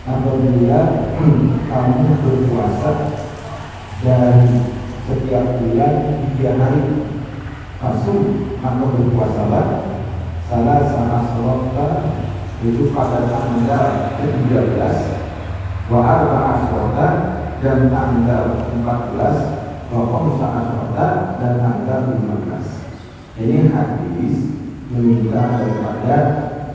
Apabila kamu berpuasa dan setiap bulan 3 hari masuk maka berpuasalah salah sa'asrota itu pada tanggal ke-13 wa arba'asrota dan tanggal 14 wa khamsa'asrota dan tanggal 15. Ini hadis menunjukkan daripada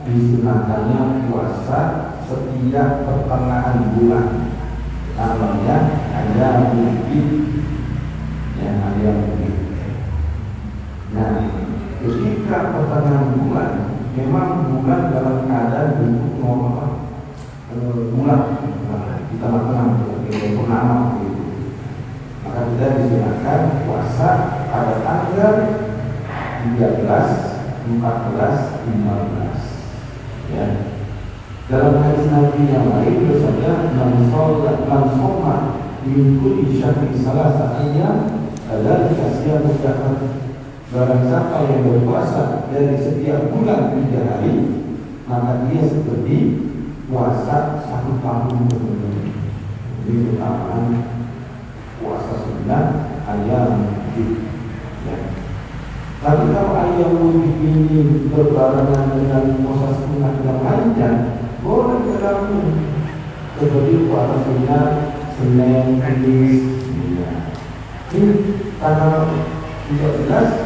disunahkannya puasa setiap pertengahan bulan, namanya ayam bid, yang ayam bid. Nah, ketika pertengahan bulan, memang bulan dalam keadaan bentuk normal, bulan di tengah-tengah, purnama gitu. Maka kita disunahkan puasa pada tanggal 13, 14, 15. Ya. Dalam hadis Nabi yang lain bersabda, "Man shoma min kulli syahrin salasa ayyam, adzalika siyamu dahr." Barang siapa yang berpuasa dari setiap bulan 3 hari, maka dia seperti puasa 1 tahun benar-benar. Ini keutamaan puasa sunnah ayam bid. Ya. Tapi kalau ayam bid ini berbarengan dengan puasa sunnah yang lainnya, boleh tergabung seperti puasa sunnah Senin, Kamis. Ini tanggal 13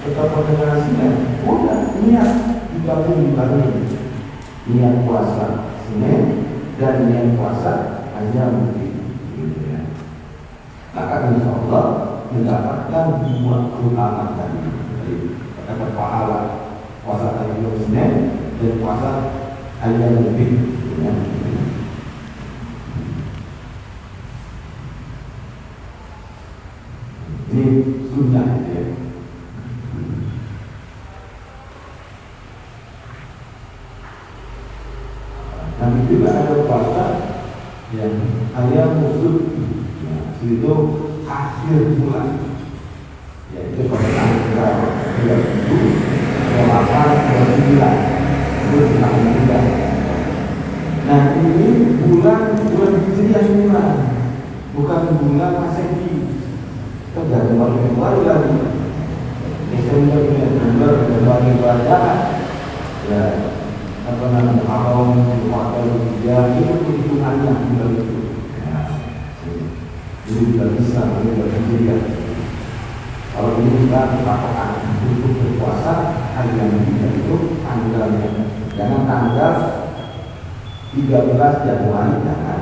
tetap pada Senin, udah niat digabung dibarengin, niat puasa Senin dan niat puasa ayam bid. Maka insya Allah mendapatkan 2 keutamaan tadi, dapat pahala puasa ayam Senin dan puasa ayam bid. Ini sunnah ya. Tapi juga ada puasa yang ayam musuh, itu akhir bulan, yaitu pada tanggal 27, 28, 29 itu tanggal bulan. Nah ini bulan Hijriah bulan, bukan bulan Masehi. Terjadi yang baru lagi. Desember bulan ibadah, ya apa namanya Haram, Muharram, Hijriah itu hitungannya bulan itu. Ini bulan Islam, ini bulan Hijriah. Kalau ini kita patokan untuk berpuasa hari yang ketiga itu tanggalnya, jangan tanggal 13 Januari jangan.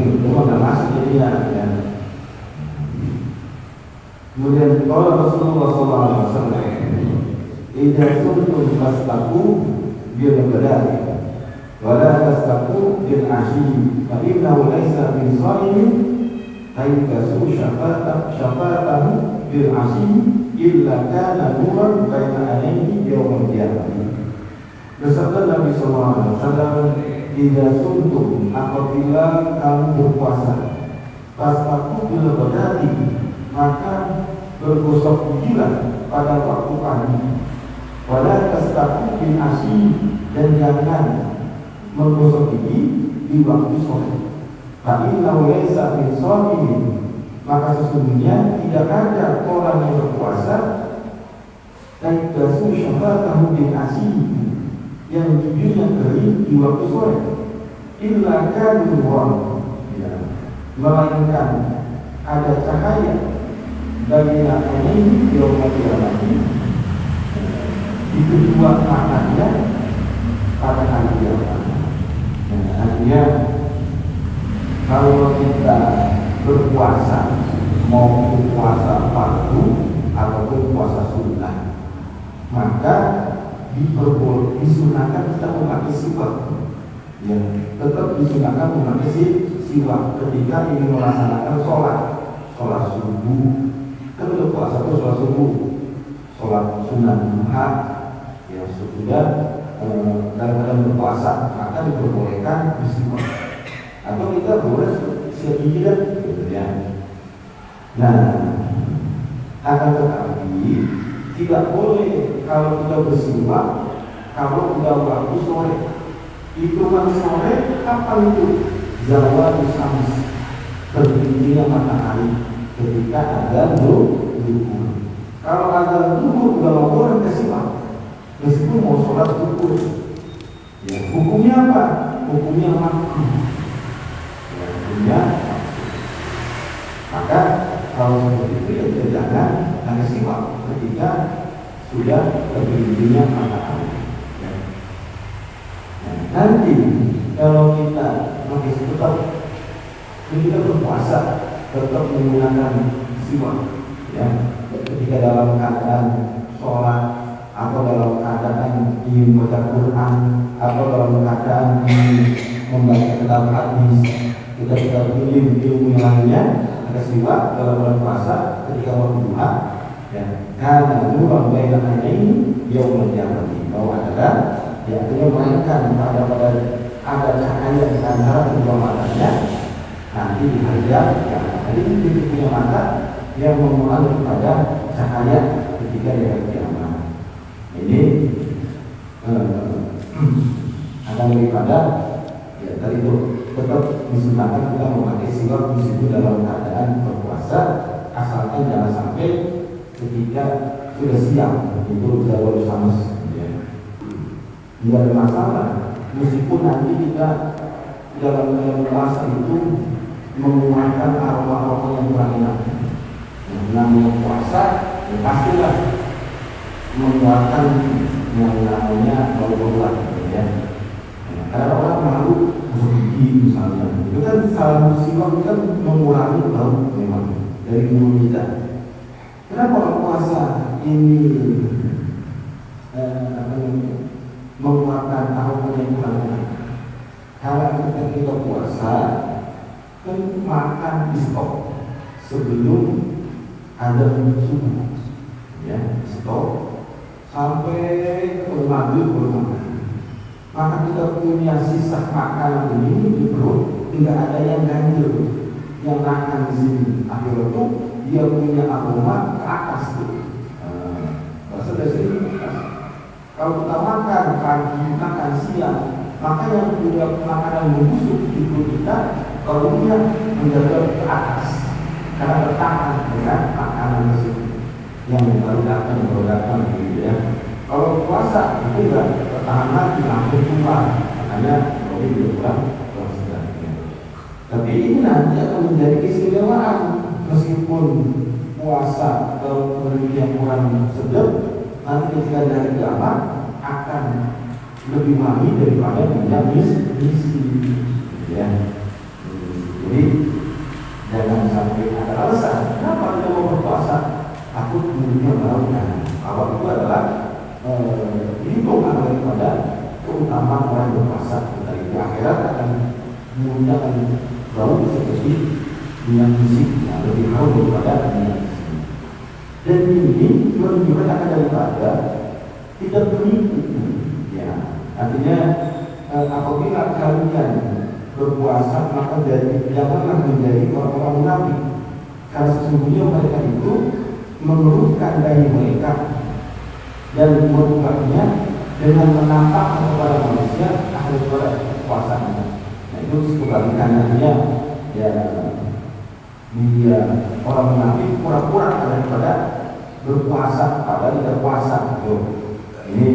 Itu nggak masuk jadinya. Ya. Kemudian kalau Rasulullah SAW, "Idza kuntum fastaku bil ghadati wa la tastaku bil ashi, fa innahu laysa min shaimin aykasu syafatahu bil ashi illa kana nuran baina ainaihi yawmal qiyamah." Bersabda Nabi SAW, "Idza kuntum apabila kamu berpuasa, fastaku bil ghadati, maka bergosok gigilah pada waktu pagi, wala tastaku bil ashi, dan jangan menggosok gigi di waktu sore. Fa innahu laysa min shaimin, maka sesungguhnya tidak ada orang yang berpuasa taikasu syafatahu bil ashi, yang giginya kering di waktu sore, illa kanu melainkan ada cahaya bagi ini yawmal qiyamah, di kedua matanya pada hari kiamat. Artinya kalau kita berpuasa, mau puasa fardu ataupun puasa sunnah, maka disunahkan kita memakai siwak. Ya, tetap disunahkan memakai siwak ketika ingin melaksanakan sholat subuh. Kan untuk puasa itu sholat subuh, sholat sunnah duha, ya sudah dalam keadaan berpuasa maka diperbolehkan bersiwak. Atau kita boleh siap jidat, gitu ya. Nah, akan tetapi tidak boleh kalau kita bersiwak kalau udah waktu sore. Hitungan sore kapan itu? Zawal syams, terbentuknya matahari ketika ada zuhur. Kalau ada zuhur udah mau boleh bersiwak, meskipun mau sholat zuhur. Ya, hukumnya apa? Hukumnya makruh. Ya, hukumnya maka kalau seperti itu ya kita jangan bersiwak ketika sudah terbentuknya matahari. Ya. Nah, nanti kalau kita masih tetap kita berpuasa tetap menggunakan siwak, ya, ketika dalam keadaan sholat atau dalam keadaan ingin baca Quran atau dalam keadaan ingin membaca kitab hadis, kita pilih ilmu lainnya, ada siwak dalam bulan puasa ketika waktu duha, ya, karena nuran bainal ainaini yaumul qiyamati, bahwa adalah ya artinya melainkan pada ada cahaya di antara kedua matanya nanti di hari kiamat. Jadi itu punya mata yang memuat kepada cahaya ketika di hari kiamat. Ini akan daripada ya tadi itu tetap disunahkan kita memakai siwak meskipun dalam keadaan berpuasa, asalkan jangan sampai ketika sudah siang itu zawal syams. Tidak ada masalah, meskipun nanti kita dalam puasa itu mengeluarkan aroma-aroma yang kurang enak. Namanya puasa, ya pastilah mengeluarkan yang namanya bau-bauan, ya. Karena orang malu masuk gigi misalnya, itu kan salah musibah kan mengurangi bau memang dari mulut kita. Kenapa orang puasa ini mengeluarkan aroma yang kurang enak? Karena ketika kita puasa kan makan di stop sebelum ada subuh, ya, stop sampai ke maghrib baru makan. Maka kita punya sisa makanan ini di perut, tidak ada yang ganjil, yang makan di sini. Akhirnya itu dia punya aroma ke atas tuh. Berasal dari sini. Kalau kita makan pagi, makan siang, maka yang punya makanan membusuk di perut kita, kalau dia menjaga ke atas, karena bertahan dengan makanan tersebut yang baru datang gitu ya. Kalau puasa itu enggak bertahan lagi, langsung keluar, makanya kalau dia kurang sedangnya. Tapi ini nanti akan menjadi keistimewaan, meskipun puasa kalau yang kurang sedap, nanti ketika dari kiamat akan lebih wangi daripada minyak misi, ya. Jadi jangan sampai ada alasan kenapa kita mau berpuasa, takut mulutnya bau. Awal itu adalah hitungan daripada keutamaan orang berpuasa. Dari akhirat akan mulutnya akan bau seperti minyak misi yang lebih harum daripada minyak misi. Dan ini menunjukkan akan daripada tidak menipu, ya. Artinya apabila kalian berpuasa maka janganlah menjadi orang-orang munafik, karena sesungguhnya mereka itu mengerukkan dahi mereka dan merubahnya dengan menampakkan kepada manusia akhir kepada puasanya. Nah itu kebalikannya, ya dia orang munafik pura-pura daripada berpuasa padahal tidak puasa. Ini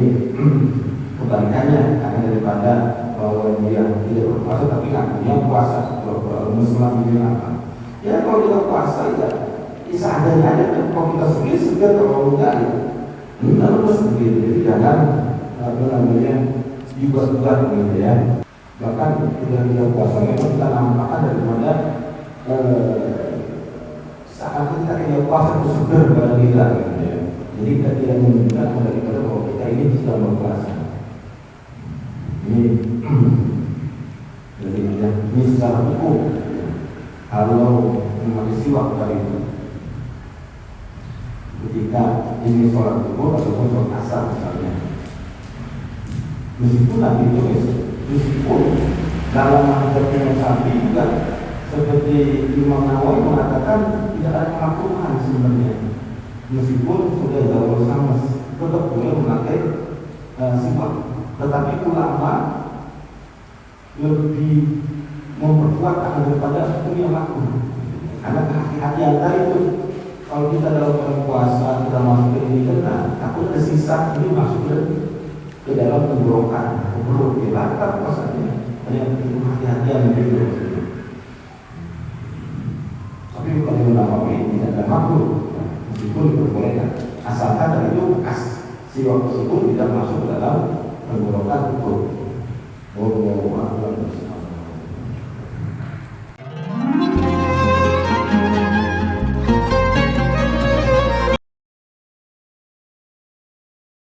kebalikannya akan daripada bahwa dia tidak berpuasa tapi ngakunya puasa, Muslim ini apa? Ya kalau kita puasa ya sadar aja kan, kalau kita segar kalau enggak ya terus begitu. Jadi jangan juga gitu ya. Bahkan ketika kita puasa memang kita nampakkan daripada saat kita puasa itu seger pada kita gitu ya. Jadi kita tidak menunjukkan daripada bahwa kita ini sedang berpuasa. Ini secara hukum kalau memakai siwak dari itu ketika ini sholat zuhur ataupun sholat asar misalnya, meskipun Nabi itu meskipun dalam menghadapnya sapi juga seperti Imam Nawawi mengatakan tidak ada kemakruhan sebenarnya, meskipun sudah jauh sama tetap boleh memakai siwak. Tetapi ulama lebih memperkuat akan daripada hukum yang makruh, karena kehati-hatian tadi itu. Kalau kita dalam bulan puasa kita masuk ke ini kena, takut ada sisa ini masuk ke dalam tenggorokan, perut dibatal puasanya. Hanya itu hati-hatian gitu. Tapi kalau yang Nawawi tidak ada makruh, meskipun diperbolehkan, asalkan dari itu bekas siwak tersebut tidak masuk dalam tenggorokan perut.